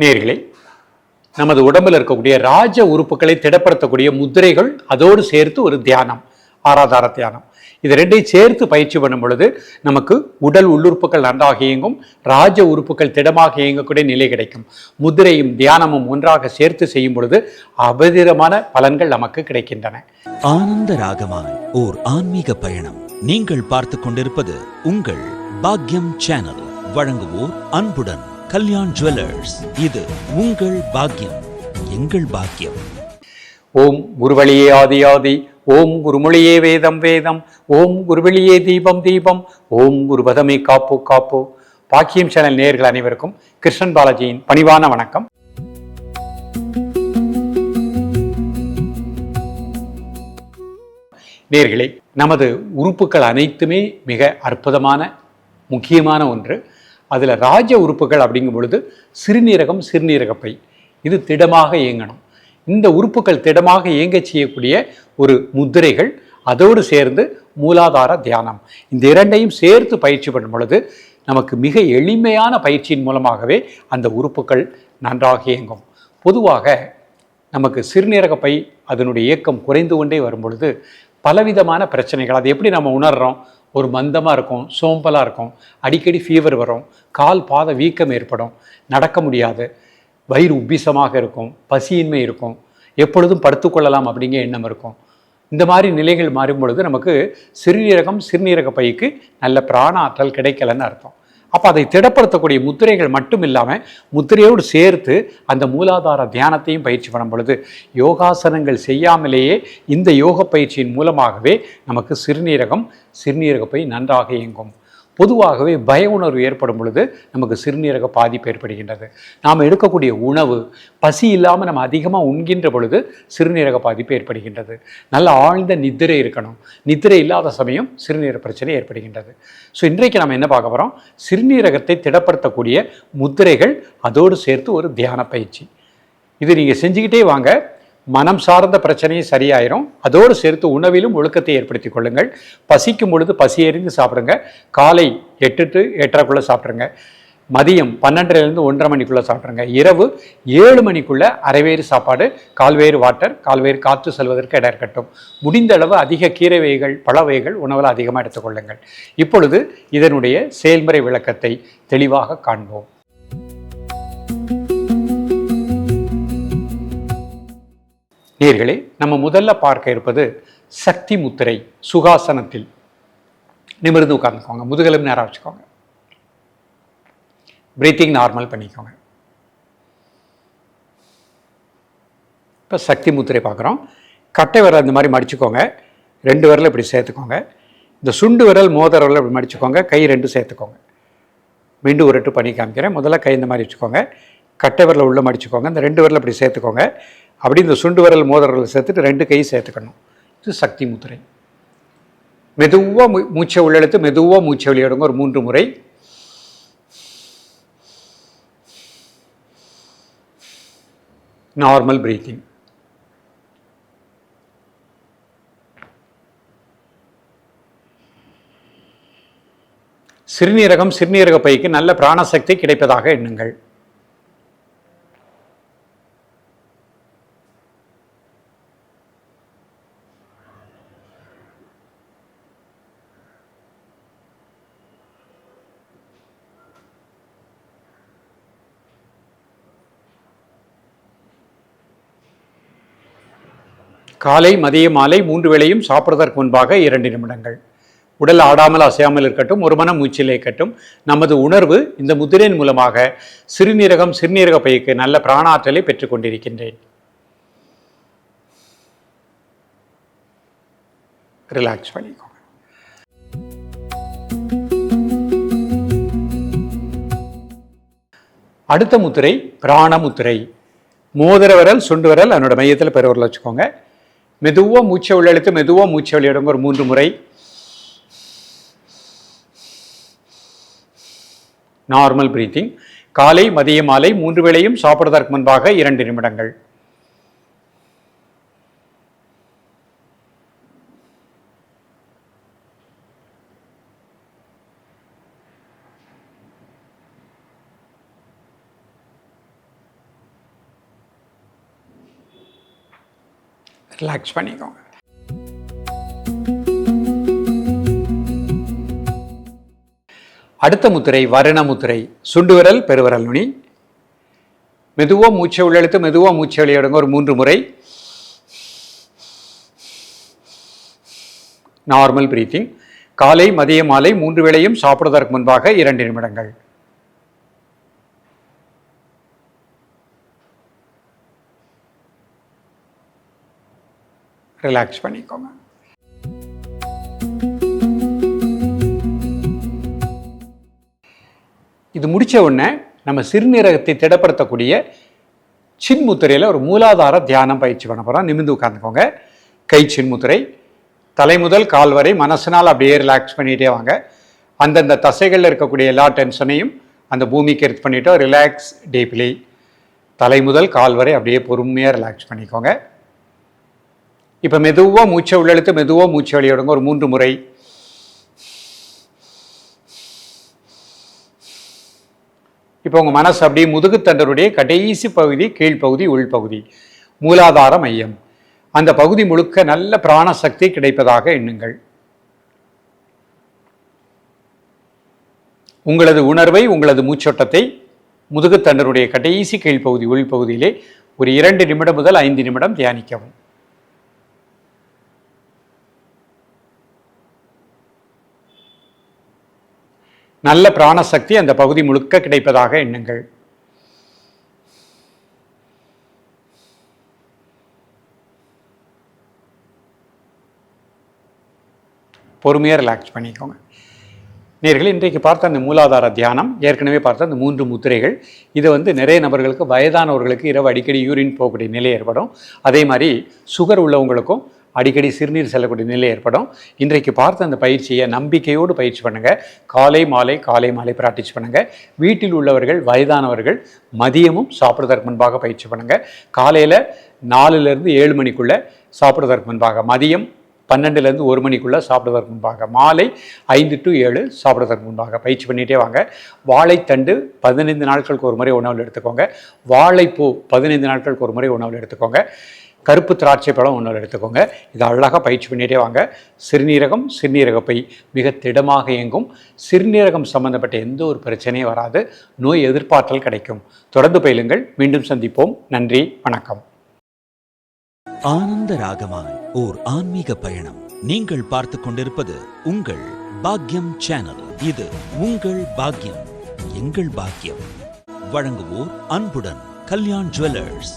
நேயர்களே, நமது உடம்பில் இருக்கக்கூடிய ராஜ உறுப்புகளை திடப்படுத்தக்கூடிய முத்திரைகள், அதோடு சேர்த்து ஒரு தியானம், ஆராதார தியானம். இது ரெண்டையும் சேர்த்து பயிற்சி பண்ணும் பொழுது நமக்கு உடல் உள்ளுறுப்புகள் நன்றாக இயங்கும், ராஜ உறுப்புகள் திடமாக இயங்கக்கூடிய நிலை கிடைக்கும். முத்திரையும் தியானமும் ஒன்றாக சேர்த்து செய்யும் பொழுது அபரிதமான பலன்கள் நமக்கு கிடைக்கின்றன. ஆனந்த ராகமாய் ஓர் ஆன்மீக பயணம். நீங்கள் பார்த்து கொண்டிருப்பது உங்கள் பாக்யம் சேனல். வழங்குவோர் அன்புடன் கல்யாண் ஜுவல்லர்ஸ். இது உங்கள் பாக்யம், எங்கள் பாக்யம். ஓம் குருவழியே ஆதி ஆதி, ஓம் குருமொழியே வேதம் வேதம், ஓம் குருவழியே தீபம் தீபம், ஓம் குருபதமே காப்போ காப்போ. பாக்கியம் சேனல் நேயர்கள் அனைவருக்கும் கிருஷ்ணன் பாலாஜியின் பணிவான வணக்கம். நேயர்களே, நமது உறுப்புகள் அனைத்துமே மிக அற்புதமான முக்கியமான ஒன்று. அதில் ராஜ உறுப்புகள் அப்படிங்கும் பொழுது சிறுநீரகம், சிறுநீரகப்பை, இது திடமாக இயங்கணும். இந்த உறுப்புகள் திடமாக இயங்க செய்யக்கூடிய ஒரு முத்திரைகள், அதோடு சேர்ந்து மூலாதார தியானம், இந்த இரண்டையும் சேர்த்து பயிற்சி பண்ணும் பொழுது நமக்கு மிக எளிமையான பயிற்சியின் மூலமாகவே அந்த உறுப்புகள் நன்றாக இயங்கும். பொதுவாக நமக்கு சிறுநீரகப்பை அதனுடைய இயக்கம் குறைந்து கொண்டே வரும் பொழுது பலவிதமான பிரச்சனைகள், அது எப்படி நம்ம உணர்கிறோம்? ஒரு மந்தமாக இருக்கும், சோம்பலாக இருக்கும், அடிக்கடி ஃபீவர் வரும், கால் பாத வீக்கம் ஏற்படும், நடக்க முடியாது, வயிறு உப்பிசமாக இருக்கும், பசியின்மை இருக்கும், எப்பொழுதும் படுத்துக்கொள்ளலாம் அப்படிங்கிற எண்ணம் இருக்கும். இந்த மாதிரி நிலைகள் மாறும் பொழுது நமக்கு சிறுநீரகம், சிறுநீரக பைக்கு நல்ல பிராண ஆற்றல் கிடைக்கலன்னு அர்த்தம். அப்போ அதை திடப்படுத்தக்கூடிய முத்திரைகள் மட்டும் இல்லாமல் முத்திரையோடு சேர்த்து அந்த மூலாதார தியானத்தையும் பயிற்சி பண்ணும் பொழுது யோகாசனங்கள் செய்யாமலேயே இந்த யோக பயிற்சியின் மூலமாகவே நமக்கு சிறுநீரகம், சிறுநீரகப்பை நன்றாக இயங்கும். பொதுவாகவே பய உணர்வு ஏற்படும் பொழுது நமக்கு சிறுநீரக பாதிப்பு ஏற்படுகின்றது. நாம் எடுக்கக்கூடிய உணவு பசி இல்லாமல் நம்ம அதிகமாக உண்கின்ற பொழுது சிறுநீரக பாதிப்பு ஏற்படுகின்றது. நல்ல ஆழ்ந்த நித்திரை இருக்கணும், நித்திரை இல்லாத சமயம் சிறுநீரக பிரச்சனை ஏற்படுகின்றது. ஸோ இன்றைக்கு நம்ம என்ன பார்க்க போகிறோம்? சிறுநீரகத்தை திடப்படுத்தக்கூடிய முத்திரைகள், அதோடு சேர்த்து ஒரு தியான பயிற்சி. இது நீங்கள் செஞ்சுக்கிட்டே வாங்க, மனம் சார்ந்த பிரச்சனையும் சரியாயிரும். அதோடு சேர்த்து உணவிலும் ஒழுக்கத்தை ஏற்படுத்தி கொள்ளுங்கள். பசிக்கும் பொழுது பசி எறிந்து சாப்பிடுங்க. காலை 8 to 8:30 சாப்பிட்ருங்க. மதியம் 12 to 1:30 மணிக்குள்ளே சாப்பிட்ருங்க. இரவு 7 மணிக்குள்ளே அரைவேறு சாப்பாடு, கால்வேறு வாட்டர், கால்வேறு காற்று செல்வதற்கு இடம் இருக்கட்டும். முடிந்த அளவு அதிக கீரை வகைகள், பழ வகைகள் உணவில் அதிகமாக எடுத்துக்கொள்ளுங்கள். இப்பொழுது இதனுடைய செயல்முறை விளக்கத்தை தெளிவாக காண்போம். நேயர்களே, நம்ம முதல்ல பார்க்க இருப்பது சக்தி முத்திரை. சுகாசனத்தில் நிமிர்ந்து உட்கார்ந்துக்கோங்க, முதுகெலும்பு நேராக வச்சுக்கோங்க, பிரீத்திங் நார்மல் பண்ணிக்கோங்க. இப்போ சக்தி முத்திரை பார்க்குறோம். கட்டை விரல் இந்த மாதிரி மடிச்சுக்கோங்க, 2 விரல் இப்படி சேர்த்துக்கோங்க. இந்த சுண்டு விரல், மோதிர விரல் இப்படி மடிச்சுக்கோங்க, கை 2 சேர்த்துக்கோங்க. மீண்டும் ஒரு 8 பண்ணி காமிக்கிறேன். முதல்ல கை இந்த மாதிரி வச்சுக்கோங்க, கட்டை விரலை உள்ளே மடிச்சுக்கோங்க, இந்த 2 விரல் இப்படி சேர்த்துக்கோங்க. அப்படி இந்த சுண்டு விரல், மோதிர விரல் சேர்த்துட்டு 2 கை சேர்த்துக்கணும். இது சக்தி முத்திரை. மெதுவாக மூச்சை உள்ளெழுத்து மெதுவாக மூச்சை வெளியிடுங்க ஒரு 3 முறை. Normal breathing. சிறுநீரகம், சிறுநீரக பைக்கு நல்ல பிராணசக்தி கிடைப்பதாக எண்ணுங்கள். காலை, மதிய, மாலை 3 வேளையும் சாப்பிடுவதற்கு முன்பாக 2 நிமிடங்கள். உடல் ஆடாமல் அசையாமல் இருக்கட்டும், ஒரு மனம் மூச்சில் இருக்கட்டும். நமது உணர்வு இந்த முத்திரையின் மூலமாக சிறுநீரகம், சிறுநீரக பைக்கு நல்ல பிராணாற்றலை பெற்றுக் கொண்டிருக்கின்றேன். ரிலாக்ஸ் பண்ணிக்கோங்க. அடுத்த முத்திரை பிராண முத்திரை. மோதிர விரல், சுண்டு விரல் அதனோட மையத்தில் பெருவிரல் வச்சுக்கோங்க. மெதுவாக மூச்சை உள்ளெழுத்து மெதுவாக மூச்சை வெளியிடுங்க ஒரு 3 முறை. Normal breathing. காலை, மதிய, மாலை 3 வேளையும் சாப்பிடுவதற்கு முன்பாக 2 நிமிடங்கள். ரிலாக்ஸ் பண்ணிக்கோங்க. அடுத்த முத்திரை வருண முத்திரை. சுண்டு விரல் பெருவிரல் நுனி. மெதுவாக மூச்சை உள்ளெழுத்து மெதுவாக மூச்சை வெளியிடுங்க ஒரு 3 முறை. Normal breathing. காலை மதிய மாலை 3 வேளையும் சாப்பிடுவதற்கு முன்பாக 2 நிமிடங்கள். ரிலாக்ஸ் பண்ணிக்கோங்க. இது முடித்த உடனே நம்ம சிறுநீரகத்தை திடப்படுத்தக்கூடிய சின்முத்திரையில் ஒரு மூலாதார தியானம் பயிற்சி பண்ண போகிறோம். நிமிர்ந்து உட்காந்துக்கோங்க. கை சின்முத்திரை. தலை முதல் கால் வரை மனசினால் அப்படியே ரிலாக்ஸ் பண்ணிகிட்டே வாங்க. அந்தந்த தசைகளில் இருக்கக்கூடிய எல்லா டென்ஷனையும் அந்த பூமிக்கு எடுத்து பண்ணிவிட்டோம். Relax deeply. தலை முதல் கால் வரை அப்படியே பொறுமையாக ரிலாக்ஸ் பண்ணிக்கோங்க. இப்போ மெதுவாக மூச்சை உள்ளெழுத்து மெதுவாக மூச்சை வெளியிடுங்க ஒரு 3 முறை. இப்போ உங்கள் மனசு அப்படியே முதுகுத்தண்டருடைய கடைசி பகுதி, கீழ்ப்பகுதி, உள்பகுதி, மூலாதார மையம், அந்த பகுதி முழுக்க நல்ல பிராணசக்தி கிடைப்பதாக எண்ணுங்கள். உங்களது உணர்வை, உங்களது மூச்சோட்டத்தை முதுகுத்தண்டருடைய கடைசி கீழ்ப்பகுதி, உள்பகுதியிலே ஒரு 2 நிமிடம் முதல் 5 நிமிடம் தியானிக்கவும். நல்ல பிராணசக்தி அந்த பகுதி முழுக்க கிடைப்பதாக எண்ணுங்கள். பொறுமையாக ரிலாக்ஸ் பண்ணிக்கோங்க. நேயர்களே, இன்றைக்கு பார்த்த அந்த மூலாதார தியானம், ஏற்கனவே பார்த்த அந்த 3 முத்திரைகள், இதை நிறைய நபர்களுக்கு, வயதானவர்களுக்கு இரவு அடிக்கடி யூரின் போகக்கூடிய நிலை ஏற்படும். அதே மாதிரி சுகர் உள்ளவங்களுக்கும் அடிக்கடி சிறுநீர் செல்லக்கூடிய நிலை ஏற்படும். இன்றைக்கு பார்த்த அந்த பயிற்சியை நம்பிக்கையோடு பயிற்சி பண்ணுங்கள். காலை மாலை ப்ராக்டிஸ் பண்ணுங்கள். வீட்டில் உள்ளவர்கள், வயதானவர்கள் மதியமும் சாப்பிடுவதற்கு முன்பாக பயிற்சி பண்ணுங்கள். காலையில் 4லேருந்து 7 மணிக்குள்ளே சாப்பிடுவதற்கு முன்பாக, மதியம் 12லேருந்து 1 மணிக்குள்ளே சாப்பிடுவதற்கு முன்பாக, மாலை 5 to 7 சாப்பிடுவதற்கு முன்பாக பயிற்சி பண்ணிகிட்டே வாங்க. வாழைத்தண்டு 15 நாட்களுக்கு ஒரு முறை உணவில் எடுத்துக்கோங்க. வாழைப்பூ 15 நாட்களுக்கு ஒரு முறை உணவில் எடுத்துக்கோங்க. கருப்பு திராட்சை பழம் உணவில் எடுத்துக்கோங்க. இதை அழகாக பயிற்சி பண்ணிகிட்டே வாங்க. சிறுநீரகம், சிறுநீரகப்பை மிக திடமாக இயங்கும். சிறுநீரகம் சம்பந்தப்பட்ட எந்த ஒரு பிரச்சனையும் வராது. நோய் எதிர்ப்பாற்றல் கிடைக்கும். தொடர்ந்து பயிலுங்கள். மீண்டும் சந்திப்போம். நன்றி, வணக்கம். ஆனந்த ராகமாய் ஓர் ஆன்மீக பயணம். நீங்கள் பார்த்து கொண்டிருப்பது உங்கள் பாக்யம் சேனல். இது உங்கள் பாக்யம், எங்கள் பாக்கியம். வழங்குவோர் அன்புடன் கல்யாண் ஜுவல்லர்ஸ்.